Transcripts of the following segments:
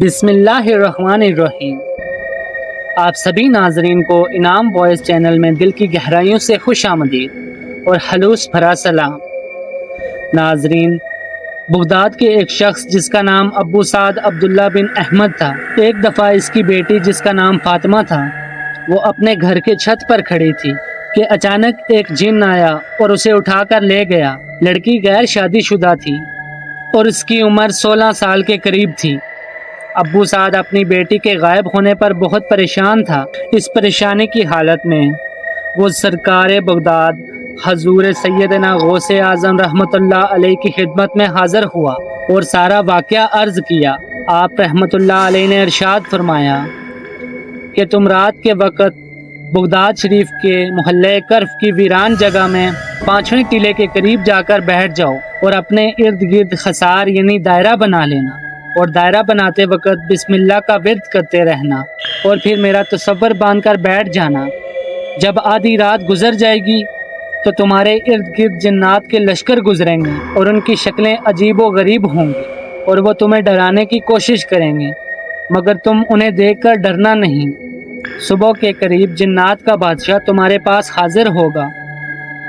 بسم اللہ الرحمن الرحیم۔ آپ سبھی ناظرین کو انعام وائس چینل میں دل کی گہرائیوں سے خوش آمدید اور خلوص بھرا سلام۔ ناظرین، بغداد کے ایک شخص جس کا نام ابو سعد عبداللہ بن احمد تھا، ایک دفعہ اس کی بیٹی جس کا نام فاطمہ تھا، وہ اپنے گھر کے چھت پر کھڑی تھی کہ اچانک ایک جن آیا اور اسے اٹھا کر لے گیا۔ لڑکی غیر شادی شدہ تھی اور اس کی عمر 16 سال کے قریب تھی۔ ابو سعد اپنی بیٹی کے غائب ہونے پر بہت پریشان تھا۔ اس پریشانی کی حالت میں وہ سرکار بغداد حضور سیدنا غوث اعظم رحمۃ اللہ علیہ کی خدمت میں حاضر ہوا اور سارا واقعہ عرض کیا۔ آپ رحمۃ اللہ علیہ نے ارشاد فرمایا کہ تم رات کے وقت بغداد شریف کے محلہ کرف کی ویران جگہ میں 5ویں ٹیلے کے قریب جا کر بیٹھ جاؤ اور اپنے ارد گرد خسار یعنی دائرہ بنا لینا، اور دائرہ بناتے وقت بسم اللہ کا ورد کرتے رہنا، اور پھر میرا تصور باندھ کر بیٹھ جانا۔ جب آدھی رات گزر جائے گی تو تمہارے ارد گرد جنات کے لشکر گزریں گے اور ان کی شکلیں عجیب و غریب ہوں گی اور وہ تمہیں ڈرانے کی کوشش کریں گے، مگر تم انہیں دیکھ کر ڈرنا نہیں۔ صبح کے قریب جنات کا بادشاہ تمہارے پاس حاضر ہوگا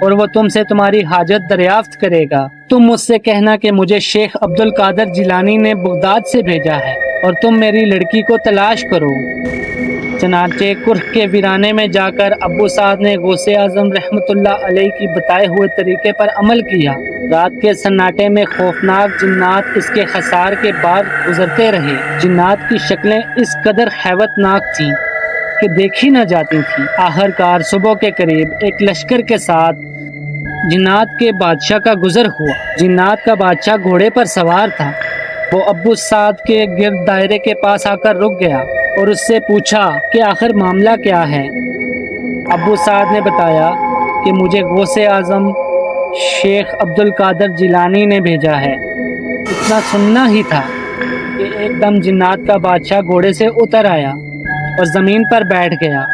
اور وہ تم سے تمہاری حاجت دریافت کرے گا۔ تم مجھ سے کہنا کہ مجھے شیخ عبد القادر جیلانی نے بغداد سے بھیجا ہے اور تم میری لڑکی کو تلاش کرو۔ چنانچہ کرخ کے ویرانے میں جا کر ابو سعد نے غوث اعظم رحمۃ اللہ علیہ کی بتائے ہوئے طریقے پر عمل کیا۔ رات کے سناٹے میں خوفناک جنات اس کے خسار کے بعد گزرتے رہے۔ جنات کی شکلیں اس قدر ہیبت ناک تھیں کہ دیکھی نہ جاتی تھی۔ آخرکار صبح کے قریب ایک لشکر کے ساتھ جنات کے بادشاہ کا گزر ہوا۔ جنات کا بادشاہ گھوڑے پر سوار تھا۔ وہ ابو سعد کے گرد دائرے کے پاس آ کر رک گیا اور اس سے پوچھا کہ آخر معاملہ کیا ہے۔ ابو سعد نے بتایا کہ مجھے غوث اعظم شیخ عبد القادر جیلانی نے بھیجا ہے۔ اتنا سننا ہی تھا کہ ایک دم جنات کا بادشاہ گھوڑے سے اتر آیا اور زمین پر بیٹھ گیا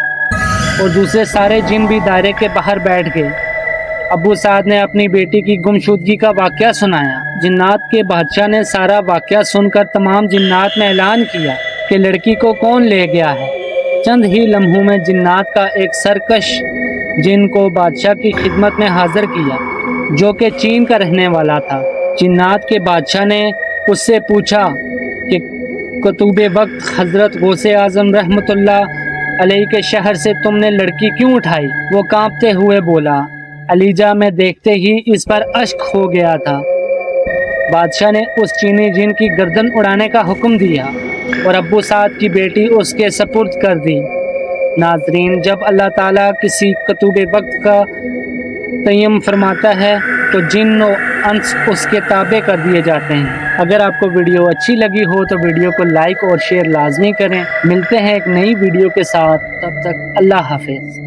اور دوسرے سارے جن بھی دائرے کے باہر بیٹھ گئے۔ ابو سعد نے اپنی بیٹی کی گمشدگی کا واقعہ سنایا۔ جنات کے بادشاہ نے سارا واقعہ سن کر تمام جنات میں اعلان کیا کہ لڑکی کو کون لے گیا ہے۔ چند ہی لمحوں میں جنات کا ایک سرکش جن کو بادشاہ کی خدمت میں حاضر کیا، جو کہ چین کا رہنے والا تھا۔ جنات کے بادشاہ نے اس سے پوچھا کہ قطب وقت حضرت غوث اعظم رحمۃ اللہ علیہ کے شہر سے تم نے لڑکی کیوں اٹھائی؟ وہ کانپتے ہوئے بولا، علیجا میں دیکھتے ہی اس پر اشک ہو گیا تھا۔ بادشاہ نے اس چینی جن کی گردن اڑانے کا حکم دیا اور ابو سعد کی بیٹی اس کے سپرد کر دی۔ ناظرین، جب اللہ تعالیٰ کسی قطب وقت کا تعین فرماتا ہے تو جن و انس اس کے تابع کر دیے جاتے ہیں۔ اگر آپ کو ویڈیو اچھی لگی ہو تو ویڈیو کو لائک اور شیئر لازمی کریں۔ ملتے ہیں ایک نئی ویڈیو کے ساتھ، تب تک اللہ حافظ۔